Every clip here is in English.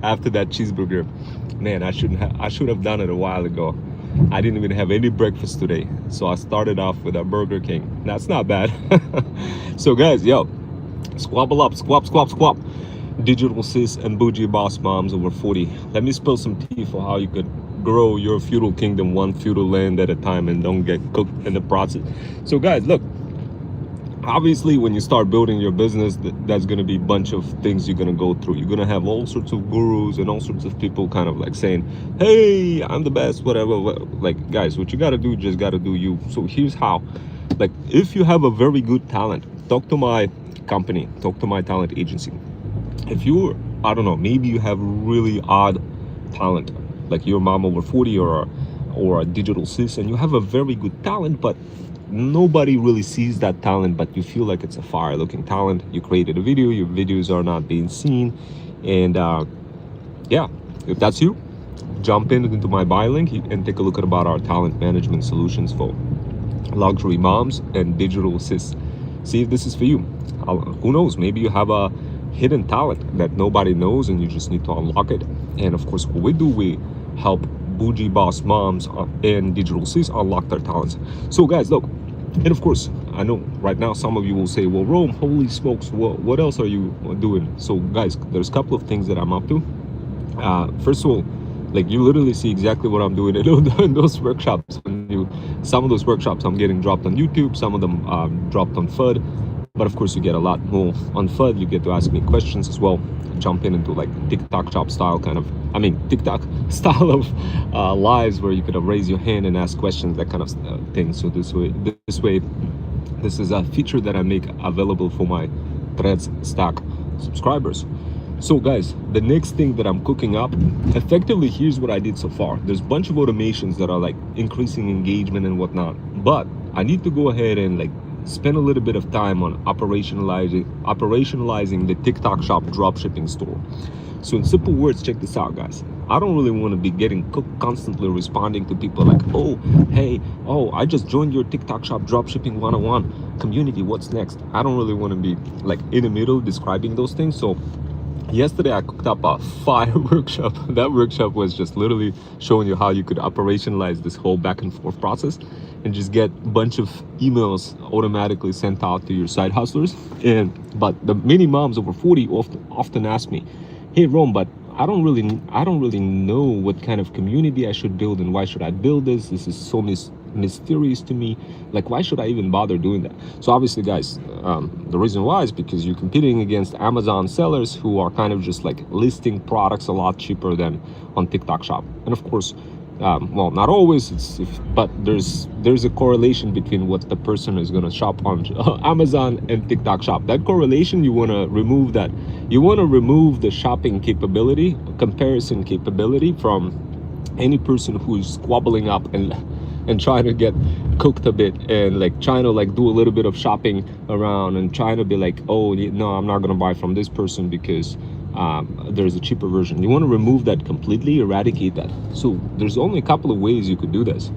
after that cheeseburger. Man, I should have done it a while ago. I didn't even have any breakfast today, so I started off with a Burger King. That's not bad. So guys, yo, squabble up, squab. Digital sis and bougie boss moms over 40. Let me spill some tea for how you could grow your feudal kingdom one feudal land at a time and don't get cooked in the process. So guys, look, obviously when you start building your business, that's going to be a bunch of things you're going to go through. You're going to have all sorts of gurus and all sorts of people kind of like saying, hey, I'm the best, whatever. Like, guys, what you got to do, just got to do you. So here's how. Like, if you have a very good talent, talk to my company, talk to my talent agency. If you're, I don't know, maybe you have really odd talent, like your mom over 40 or a digital sis, and you have a very good talent, but nobody really sees that talent, but you feel like it's a fire looking talent. You created a video, your videos are not being seen, and yeah, if that's you, jump into my buy link and take a look at about our talent management solutions for luxury moms and digital sis. See if this is for you. Who knows, maybe you have a hidden talent that nobody knows and you just need to unlock it. And of course, what we do, we help bougie boss moms and digital sis unlock their talents. So guys, look, and of course, I know right now some of you will say, well, Rome, holy smokes, what else are you doing? So guys, there's a couple of things that I'm up to. First of all, like, you literally see exactly what I'm doing in those workshops. Some of those workshops I'm getting dropped on YouTube, some of them dropped on FUD. But of course, you get a lot more on FUD. You get to ask me questions as well. Jump into like TikTok shop style TikTok style of lives where you could raise your hand and ask questions, that kind of thing. So this way, this is a feature that I make available for my Threads Stack subscribers. So guys, the next thing that I'm cooking up, effectively, here's what I did so far. There's a bunch of automations that are like increasing engagement and whatnot, but I need to go ahead and like spend a little bit of time on operationalizing the TikTok shop dropshipping store. So in simple words, check this out, guys. I don't really want to be getting cooked constantly responding to people like, oh, hey, oh, I just joined your TikTok shop dropshipping 101 community. What's next? I don't really want to be like in the middle describing those things. So yesterday I cooked up a fire workshop. That workshop was just literally showing you how you could operationalize this whole back and forth process and just get a bunch of emails automatically sent out to your side hustlers. But the many moms over 40 often ask me, hey Rome, but I don't really know what kind of community I should build, and why should I build this? This is so mysterious to me. Like, why should I even bother doing that? So obviously, guys, the reason why is because you're competing against Amazon sellers who are kind of just like listing products a lot cheaper than on TikTok shop. And of course, well, not always, but there's a correlation between what the person is going to shop on Amazon and TikTok shop. That correlation, you want to remove that. You want to remove the shopping capability, comparison capability from any person who is squabbling up and trying to get cooked a bit and like trying to like do a little bit of shopping around and trying to be like, oh no, I'm not going to buy from this person because there's a cheaper version. You want to remove that completely, eradicate that. So there's only a couple of ways you could do this.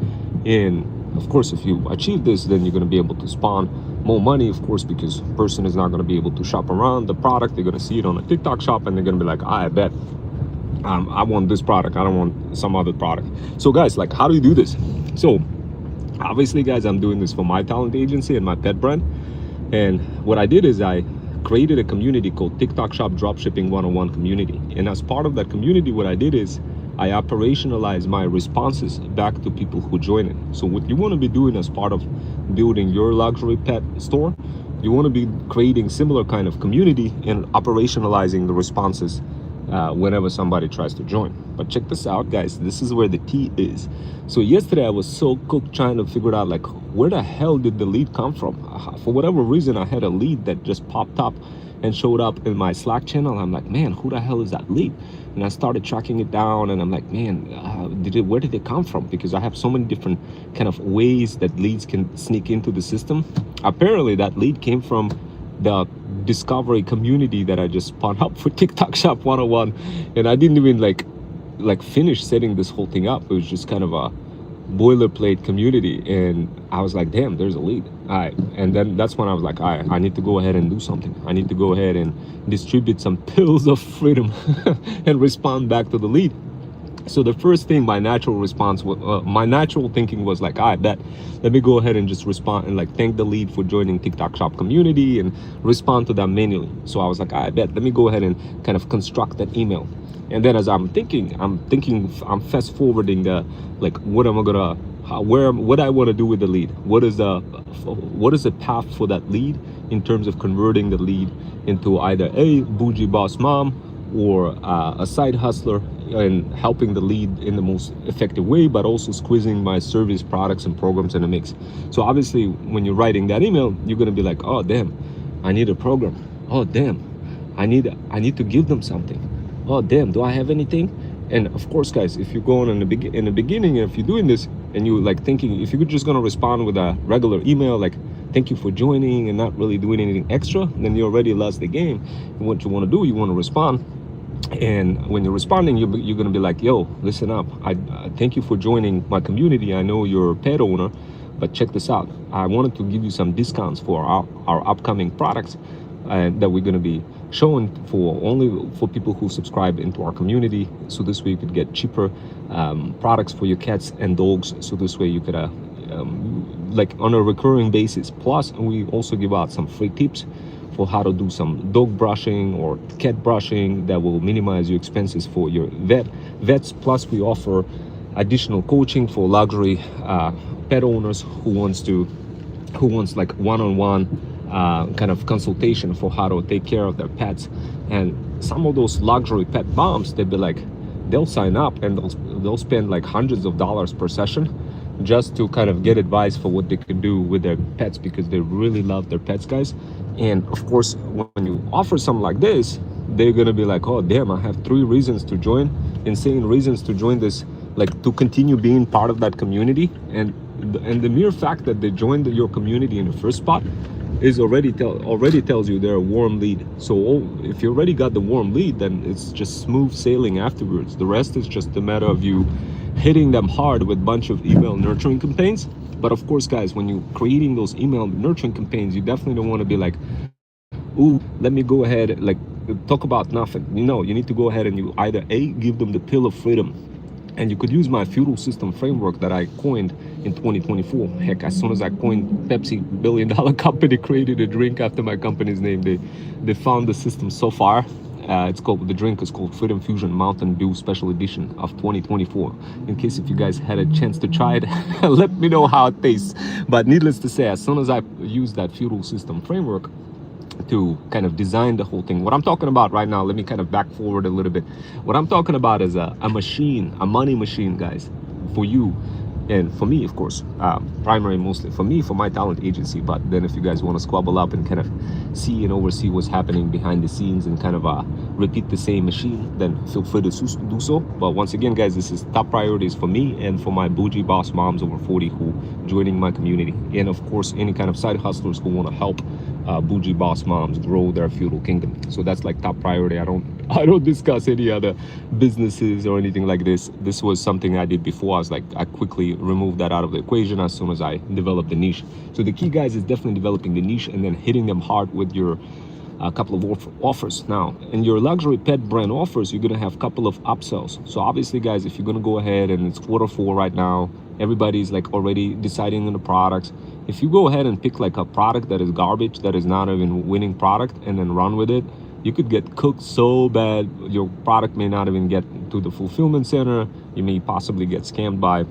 And of course, if you achieve this, then you're going to be able to spawn more money, of course, because person is not going to be able to shop around the product. They're going to see it on a TikTok shop and they're going to be like, I bet I want this product, I don't want some other product. So guys, like, how do you do this? So obviously, guys, I'm doing this for my talent agency and my pet brand. And what I did is I created a community called TikTok Shop Dropshipping 101 community. And as part of that community, what I did is I operationalized my responses back to people who join it. So what you want to be doing as part of building your luxury pet store, you want to be creating similar kind of community and operationalizing the responses whenever somebody tries to join. But check this out, guys, this is where the tea is. So yesterday I was so cooked trying to figure out like, where the hell did the lead come from? For whatever reason, I had a lead that just popped up and showed up in my Slack channel. I'm like, man, who the hell is that lead? And I started tracking it down and I'm like, man, where did it come from? Because I have so many different kind of ways that leads can sneak into the system. Apparently that lead came from the discovery community that I just spun up for TikTok Shop 101. And I didn't even like finish setting this whole thing up. It was just kind of a boilerplate community. And I was like, damn, there's a lead. All right, and then that's when I was like, all right, I need to go ahead and do something. I need to go ahead and distribute some pills of freedom and respond back to the lead. So the first thing, my natural response, my natural thinking was like, I bet, let me go ahead and just respond and like thank the lead for joining TikTok Shop community and respond to that manually. So I was like, I bet, let me go ahead and kind of construct that email. And then as I'm fast forwarding the, like, what am I gonna, what I want to do with the lead? What is the path for that lead in terms of converting the lead into either a bougie boss mom or a side hustler, and helping the lead in the most effective way, but also squeezing my service products and programs in the mix. So obviously when you're writing that email, you're gonna be like, oh damn, I need a program. Oh damn, I need to give them something. Oh damn, do I have anything? And of course, guys, if you're going in the beginning, if you're doing this and you like thinking, if you're just gonna respond with a regular email like thank you for joining and not really doing anything extra, then you already lost the game. And what you want to do, you want to respond. And when you're responding, you're going to be like, yo, listen up. I thank you for joining my community. I know you're a pet owner, but check this out. I wanted to give you some discounts for our upcoming products that we're going to be showing only for people who subscribe into our community. So this way you could get cheaper products for your cats and dogs. So this way you could like on a recurring basis. Plus, we also give out some free tips for how to do some dog brushing or cat brushing that will minimize your expenses for your vets. Plus, we offer additional coaching for luxury pet owners who wants like one-on-one kind of consultation for how to take care of their pets. And some of those luxury pet moms, they'll sign up and they'll spend like hundreds of dollars per session just to kind of get advice for what they could do with their pets, because they really love their pets, guys. And of course, when you offer something like this, they're gonna be like, oh damn, I have 3 reasons to join, insane reasons to join this, like to continue being part of that community. And the mere fact that they joined your community in the first spot is already tells you they're a warm lead. So if you already got the warm lead, then it's just smooth sailing afterwards. The rest is just a matter of you hitting them hard with a bunch of email nurturing campaigns. But of course, guys, when you're creating those email nurturing campaigns, you definitely don't want to be like, ooh, let me go ahead, like talk about nothing. You know, you need to go ahead and you either give them the pill of freedom. And you could use my feudal system framework that I coined in 2024. Heck, as soon as I coined Pepsi, billion-dollar company, created a drink after my company's name. They found the system so far. The drink is called Freedom Fusion Mountain Dew Special Edition of 2024. In case if you guys had a chance to try it, let me know how it tastes. But needless to say, as soon as I use that feudal system framework to kind of design the whole thing, what I'm talking about right now, let me kind of back forward a little bit. What I'm talking about is a machine, a money machine, guys, for you. And for me, of course, primary mostly for me, for my talent agency. But then if you guys want to squabble up and kind of see and oversee what's happening behind the scenes and kind of repeat the same machine, then feel free to do so. But once again, guys, this is top priorities for me and for my bougie boss moms over 40 who joining my community. And of course, any kind of side hustlers who want to help bougie boss moms grow their feudal kingdom. So that's like top priority. I don't discuss any other businesses or anything like this. This was something I did before. I quickly removed that out of the equation as soon as I developed the niche. So the key, guys, is definitely developing the niche and then hitting them hard with your couple of offers. Now, in your luxury pet brand offers, you're gonna have a couple of upsells. So obviously, guys, if you're gonna go ahead and it's Q4 right now, everybody's like already deciding on the products. If you go ahead and pick like a product that is garbage, that is not even winning product, and then run with it, you could get cooked so bad. Your product may not even get to the fulfillment center. You may possibly get scammed by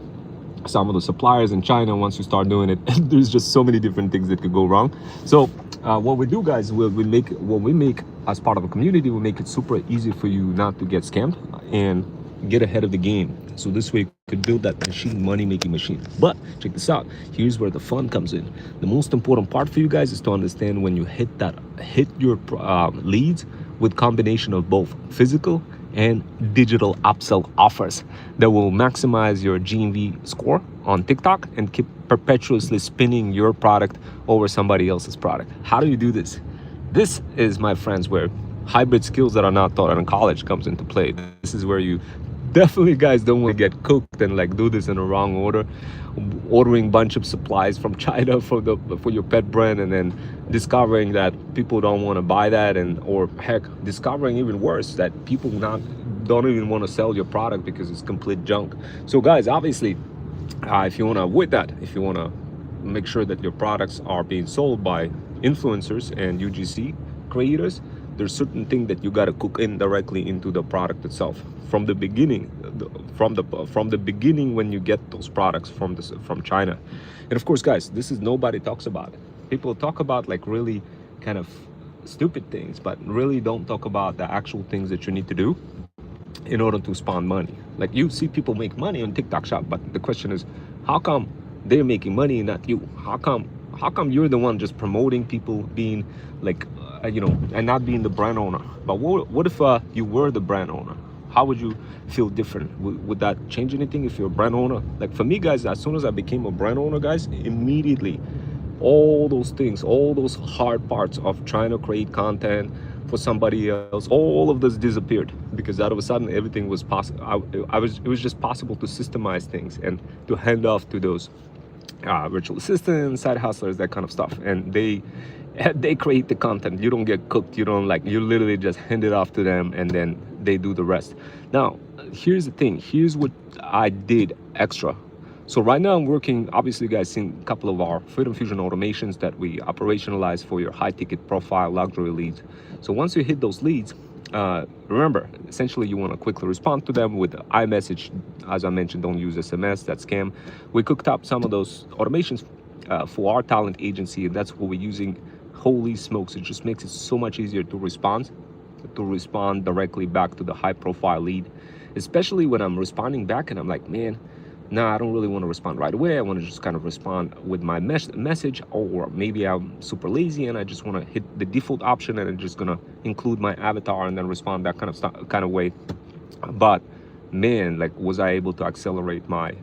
some of the suppliers in China once you start doing it. There's just so many different things that could go wrong. So what we do, guys, we make as part of a community, we make it super easy for you not to get scammed and get ahead of the game. So this way you could build that machine, money-making machine. But check this out. Here's where the fun comes in. The most important part for you guys is to understand when you hit your leads with combination of both physical and digital upsell offers that will maximize your GMV score on TikTok and keep perpetuously spinning your product over somebody else's product. How do you do this? This is, my friends, where hybrid skills that are not taught in college comes into play. This is where you definitely, guys, don't want to get cooked and like do this in a wrong order, ordering bunch of supplies from China for your pet brand, and then discovering that people don't want to buy that, and or heck, discovering even worse that people not don't even want to sell your product because it's complete junk. So guys, obviously, if you want to avoid that, if you want to make sure that your products are being sold by influencers and UGC creators, there's certain thing that you got to cook in directly into the product itself from the beginning, from the beginning when you get those products from China. And of course, guys, this is nobody talks about it. People talk about like really kind of stupid things, but really don't talk about the actual things that you need to do in order to spawn money. Like you see people make money on TikTok shop, but the question is, how come they're making money and not you? How come you're the one just promoting people being like and not being the brand owner? But what if you were the brand owner? How would you feel different? Would that change anything if you're a brand owner? Like for me, guys, as soon as I became a brand owner, guys, immediately all those things, all those hard parts of trying to create content for somebody else, all of this disappeared, because out of a sudden everything was possible. It was just possible to systemize things and to hand off to those virtual assistants, side hustlers, that kind of stuff, and they create the content. You don't get cooked. You don't you literally just hand it off to them, and then they do the rest. Now, here's the thing. Here's what I did extra. So right now I'm working, obviously, guys, seen a couple of our Freedom Fusion automations that we operationalize for your high ticket profile luxury leads. So once you hit those leads, remember, essentially you want to quickly respond to them with iMessage. As I mentioned, don't use SMS, that's scam. We cooked up some of those automations for our talent agency, and that's what we're using. Holy smokes, it just makes it so much easier to respond directly back to the high profile lead, especially when I'm responding back and I'm like, man, nah, I don't really want to respond right away. I want to just kind of respond with my message, or maybe I'm super lazy and I just want to hit the default option and I'm just gonna include my avatar and then respond that kind of way. But man, like, was I able to accelerate my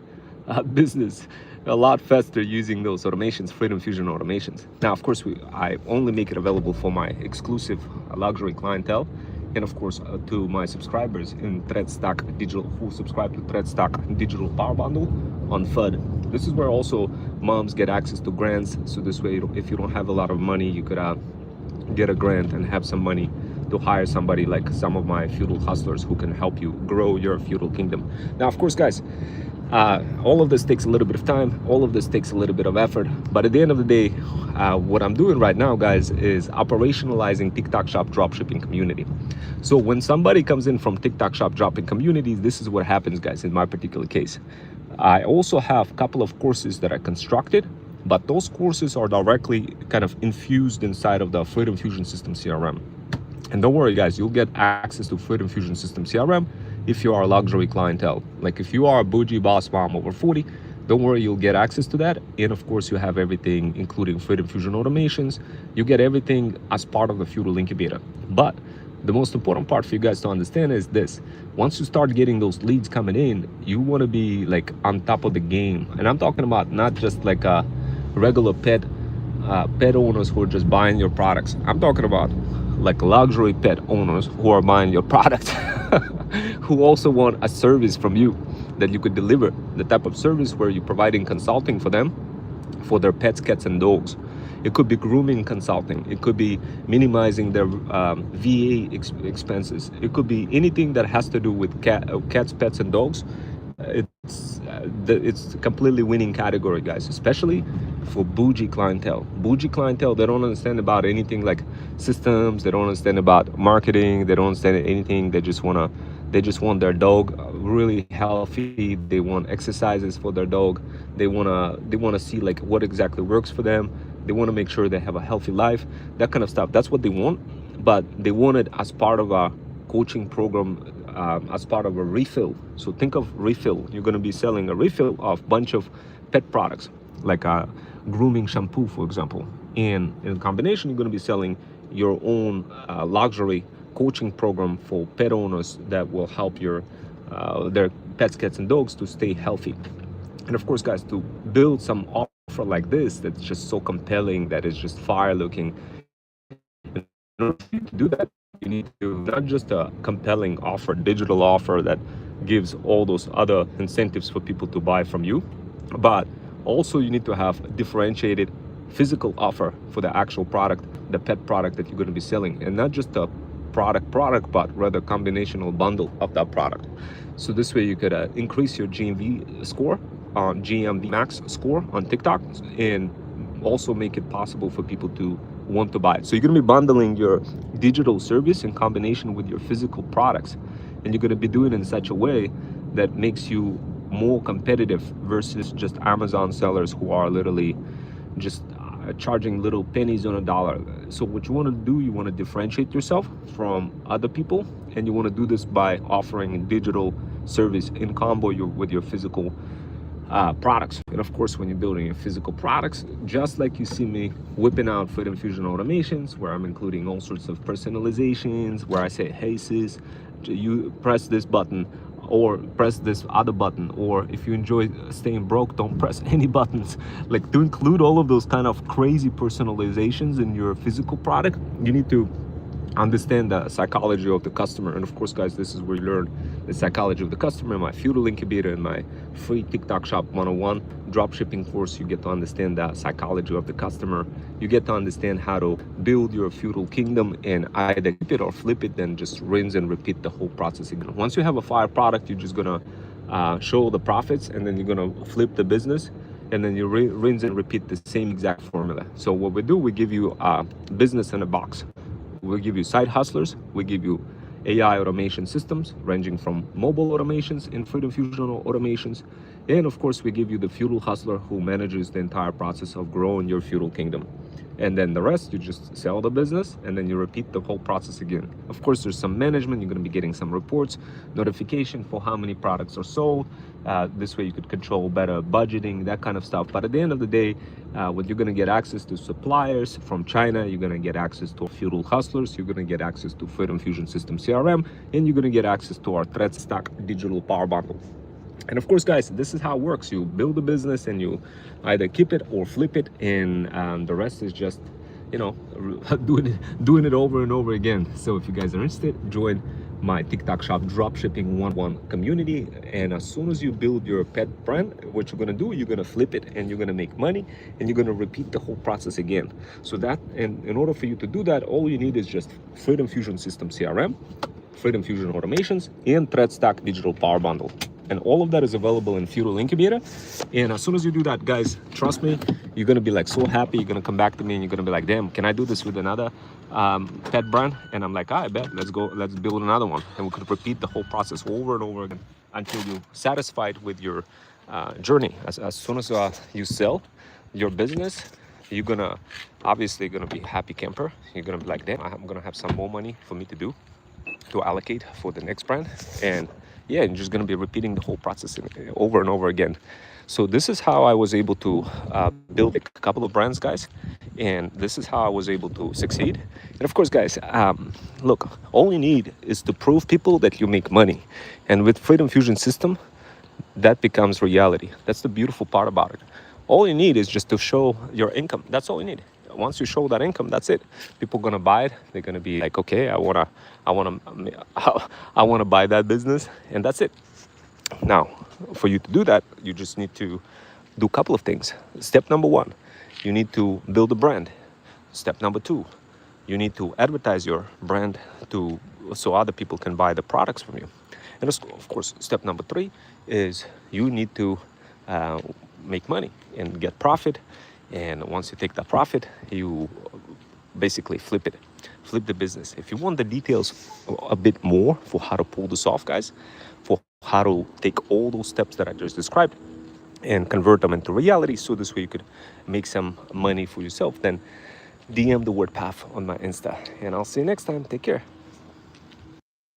business a lot faster using those automations, Freedom Fusion automations. Now, of course, I only make it available for my exclusive luxury clientele, and of course to my subscribers in ThreadStack Digital, who subscribe to ThreadStack Digital Power Bundle on FUD. This is where also moms get access to grants. So this way, if you don't have a lot of money, you could get a grant and have some money to hire somebody like some of my feudal hustlers who can help you grow your feudal kingdom. Now, of course, guys, all of this takes a little bit of time, all of this takes a little bit of effort, but at the end of the day, what I'm doing right now, guys, is operationalizing TikTok Shop dropshipping community. So when somebody comes in from TikTok Shop dropping communities, this is what happens, guys, in my particular case. I also have a couple of courses that I constructed, but those courses are directly kind of infused inside of the Freedom Fusion System CRM. And don't worry, guys, you'll get access to Freedom Fusion System CRM if you are a luxury clientele. Like if you are a bougie boss mom over 40, don't worry, you'll get access to that. And of course, you have everything, including Freedom Fusion automations. You get everything as part of the feudal incubator. But the most important part for you guys to understand is this: once you start getting those leads coming in, you want to be like on top of the game. And I'm talking about not just like a regular pet owners who are just buying your products. I'm talking about like luxury pet owners who are buying your products, who also want a service from you that you could deliver, the type of service where you're providing consulting for them, for their pets, cats, and dogs. It could be grooming consulting. It could be minimizing their VA expenses. It could be anything that has to do with cats, pets, and dogs. It's a completely winning category, guys, especially for bougie clientele. Bougie clientele, they don't understand about anything like systems. They don't understand about marketing. They don't understand anything. They just want their dog really healthy. They want exercises for their dog. They wanna see like what exactly works for them. They want to make sure they have a healthy life, that kind of stuff. That's what they want, but they want it as part of a coaching program, as part of a refill. So think of refill. You're going to be selling a refill of bunch of pet products, like a grooming shampoo, for example. And in combination, you're going to be selling your own luxury coaching program for pet owners that will help their pets, cats, and dogs to stay healthy. And of course, guys, to build some offer like this that's just so compelling, that is just fire looking, in order to do that, you need to not just a compelling offer, digital offer that gives all those other incentives for people to buy from you. But also you need to have a differentiated physical offer for the actual product, the pet product that you're going to be selling, and not just a product, but rather a combination or bundle of that product. So this way you could increase your GMV score on GMV max score on TikTok, and also make it possible for people to want to buy it. So you're going to be bundling your digital service in combination with your physical products, and you're going to be doing it in such a way that makes you more competitive versus just Amazon sellers who are literally just charging little pennies on a dollar. So what you want to do, you want to differentiate yourself from other people, and you want to do this by offering a digital service in combo with your physical products. And of course, when you're building your physical products, just like you see me whipping out Food Infusion automations, where I'm including all sorts of personalizations, where I say, hey sis, you press this button, or press this other button, or if you enjoy staying broke, don't press any buttons. Like, to include all of those kind of crazy personalizations in your physical product, you need to understand the psychology of the customer. And of course, guys, this is where you learn the psychology of the customer. My Feudal Incubator and my free TikTok Shop 101 dropshipping course, you get to understand the psychology of the customer. You get to understand how to build your feudal kingdom and either keep it or flip it, then just rinse and repeat the whole process again. Once you have a fire product, you're just gonna show the profits, and then you're gonna flip the business, and then you rinse and repeat the same exact formula. So what we do, we give you a business in a box. We'll give you side hustlers, we give you AI automation systems ranging from mobile automations and Food Infusion automations, and of course we give you the feudal hustler who manages the entire process of growing your feudal kingdom. And then the rest, you just sell the business, and then you repeat the whole process again. Of course, there's some management. You're going to be getting some reports, notification for how many products are sold. This way you could control better budgeting, that kind of stuff. But at the end of the day, what you're going to get access to suppliers from China, you're going to get access to feudal hustlers, you're going to get access to Food Infusion System CRM, and you're going to get access to our Thread Stack digital power bundle. And of course, guys, this is how it works. You build a business and you either keep it or flip it, and the rest is just, you know, doing it over and over again. So if you guys are interested, join my TikTok Shop Dropshipping 101 community. And as soon as you build your pet brand, what you're gonna do, you're gonna flip it and you're gonna make money, and you're gonna repeat the whole process again. So that, and in order for you to do that, all you need is just Food Infusion System CRM, Food Infusion automations, and Thread Stack digital power bundle. And all of that is available in Feudal Incubator. And as soon as you do that, guys, trust me, you're gonna be like so happy. You're gonna come back to me and you're gonna be like, damn, can I do this with another pet brand? And I'm like, I bet, let's go, let's build another one. And we could repeat the whole process over and over again until you're satisfied with your journey. As soon as you sell your business, you're gonna obviously gonna be a happy camper. You're gonna be like, damn, I'm gonna have some more money for me to allocate for the next brand. And yeah, you're just going to be repeating the whole process over and over again. So this is how I was able to build a couple of brands, guys. And this is how I was able to succeed. And of course, guys, look, all you need is to prove people that you make money. And with Food Infusion System, that becomes reality. That's the beautiful part about it. All you need is just to show your income. That's all you need. Once you show that income, that's it. People are gonna buy it. They're gonna be like, okay, I wanna buy that business, and that's it. Now, for you to do that, you just need to do a couple of things. Step number one, you need to build a brand. Step number two, you need to advertise your brand so other people can buy the products from you. And of course, step number three is you need to make money and get profit. And once you take that profit, you basically flip the business. If you want the details a bit more for how to pull this off, guys, for how to take all those steps that I just described and convert them into reality, so this way you could make some money for yourself, then DM the word PATH on my Insta. And I'll see you next time. Take care.